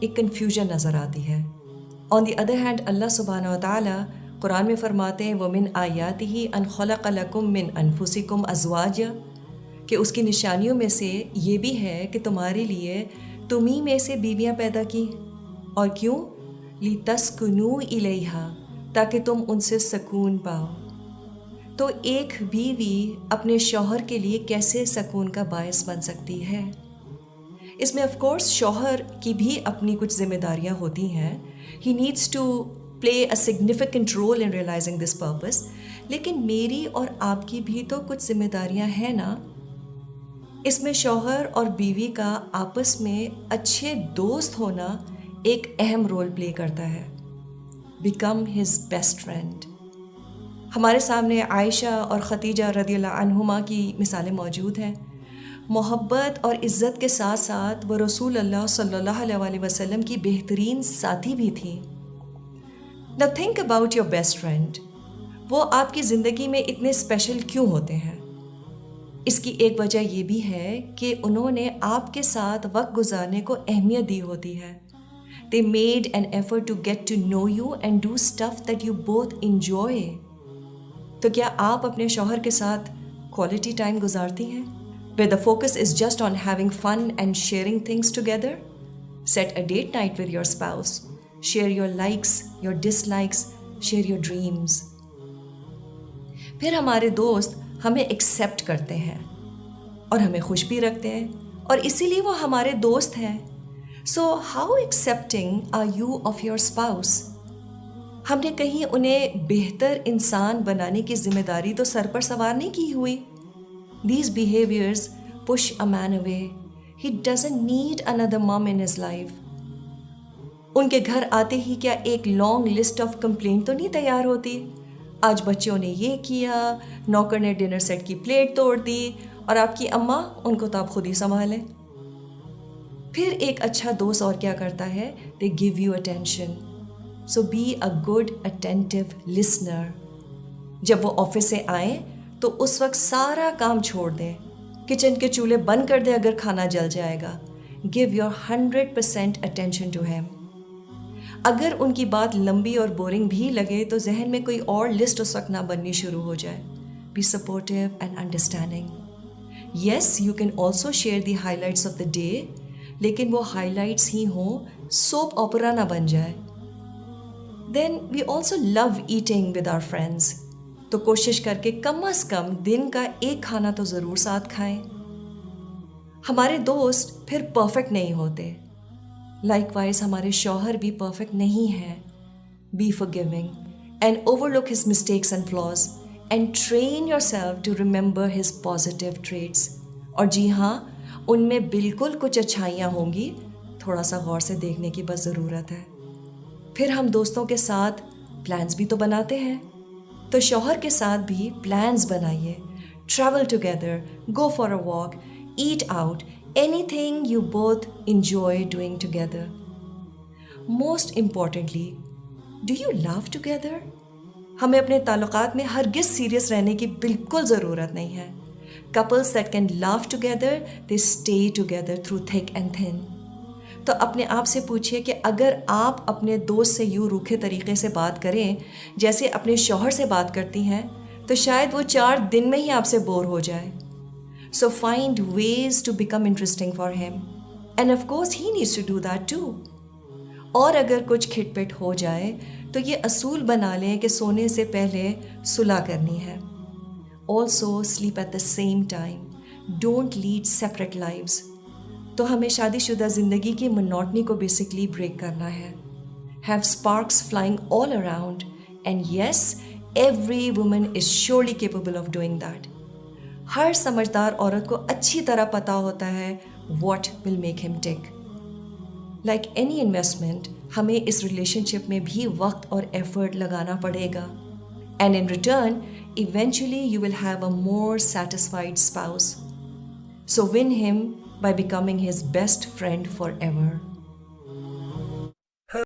ایک کنفیوژن نظر آتی ہے. آن دی ادر ہینڈ اللہ سبحانہ و تعالیٰ قرآن میں فرماتے ہیں وَمِنْ آیَاتِهِ أَنْ خَلَقَ لَكُم مِّنْ أَنفُسِكُمْ أَزْوَاجًا، کہ اس کی نشانیوں میں سے یہ بھی ہے کہ تمہارے لیے تمہیں میں سے بیویاں پیدا کی. اور کیوں؟ لِتَسْكُنُوا إِلَيْهَا، تاکہ تم ان سے سکون پاؤ. تو ایک بیوی اپنے شوہر کے لیے کیسے سکون کا باعث بن سکتی ہے؟ اس میں آف کورس شوہر کی بھی اپنی کچھ ذمہ داریاں ہوتی ہیں. He needs to play a significant role in realising this purpose. لیکن میری اور آپ کی بھی تو کچھ ذمہ داریاں ہیں نا. اس میں شوہر اور بیوی کا آپس میں اچھے دوست ہونا ایک اہم رول پلے کرتا ہے. Become his best friend. ہمارے سامنے عائشہ اور خدیجہ رضی اللہ عنہما کی مثالیں موجود ہیں. محبت اور عزت کے ساتھ ساتھ وہ رسول اللہ صلی اللہ علیہ وسلم کی بہترین ساتھی بھی تھیں. Now think about your best friend. وہ آپ کی زندگی میں اتنے اسپیشل کیوں ہوتے ہیں؟ اس کی ایک وجہ یہ بھی ہے کہ انہوں نے آپ کے ساتھ وقت گزارنے کو اہمیت دی ہوتی ہے. They made an effort to get to know you and do stuff that you both enjoy. تو کیا آپ اپنے شوہر کے ساتھ کوالٹی ٹائم گزارتی ہیں where the focus is just on having fun and sharing things together? Set a date night with your spouse. Share your likes, your dislikes, share your dreams. پھر ہمارے دوست ہمیں ایکسیپٹ کرتے ہیں اور ہمیں خوش بھی رکھتے ہیں اور اسی لیے وہ ہمارے دوست ہیں. So how accepting are you of your spouse? ہم نے کہیں انہیں بہتر انسان بنانے کی ذمہ داری تو سر پر سوار نہیں کی ہوئی. These behaviors push a man away. He doesn't need another mom in his life. ان کے گھر آتے ہی کیا ایک لانگ لسٹ آف کمپلینٹ تو نہیں تیار ہوتی؟ آج بچوں نے یہ کیا، نوکر نے ڈنر سیٹ کی پلیٹ توڑ دی، اور آپ کی اماں ان کو تو آپ خود ہی سنبھالیں. پھر ایک اچھا دوست اور کیا کرتا ہے؟ They give you attention. So be a good attentive listener. جب وہ آفس سے آئیں تو اس وقت سارا کام چھوڑ دیں، کچن کے چولہے بند کر دیں اگر کھانا جل جائے گا. Give your 100% attention to him. اگر ان کی بات لمبی اور بورنگ بھی لگے تو ذہن میں کوئی اور لسٹ اس وقت نہ بننی شروع ہو جائے. Be supportive and understanding. Yes, you can also share the highlights of the day, لیکن وہ ہائی لائٹس ہی ہوں، سوپ اوپرا نہ بن جائے. Then we also love eating with our friends. تو کوشش کر کے کم از کم دن کا ایک کھانا تو ضرور ساتھ کھائیں. ہمارے دوست پھر پرفیکٹ نہیں ہوتے. لائک وائز ہمارے شوہر بھی پرفیکٹ نہیں ہیں. Be forgiving and overlook his mistakes and flaws and train yourself to remember his positive traits. اور جی ہاں، ان میں بالکل کچھ اچھائیاں ہوں گی، تھوڑا سا غور سے دیکھنے کی بس ضرورت ہے. پھر ہم دوستوں کے ساتھ پلانز بھی تو بناتے ہیں، تو شوہر کے ساتھ بھی پلانز بنائیے. Travel together, go for a walk, eat out, anything you both enjoy doing together. Most importantly, do you love together? ہمیں اپنے تعلقات میں ہرگز سیریس رہنے کی بالکل ضرورت نہیں ہے. Couples that can love together they stay together through thick and thin. تو اپنے آپ سے پوچھئے کہ اگر آپ اپنے دوست سے یوں روکھے طریقے سے بات کریں جیسے اپنے شوہر سے بات کرتی ہیں تو شاید وہ 4 دن میں ہی آپ سے بور ہو جائے. So find ways to become interesting for him. And of course he needs to do that too. اور اگر کچھ کھٹ پٹ ہو جائے تو یہ اصول بنا لیں کہ سونے سے پہلے صلح کرنی ہے. Also sleep at the same time. Don't lead separate lives. تو ہمیں شادی شدہ زندگی کی monotony کو بیسکلی بریک کرنا ہے. Have sparks flying all around. And yes, every woman is surely capable of doing that. ہر سمجھدار عورت کو اچھی طرح پتا ہوتا ہے what will make him tick. Like any investment, ہمیں اس ریلیشن شپ میں بھی وقت اور ایفرٹ لگانا پڑے گا. And in return, eventually you will have a more satisfied spouse. So win him by becoming his best friend forever.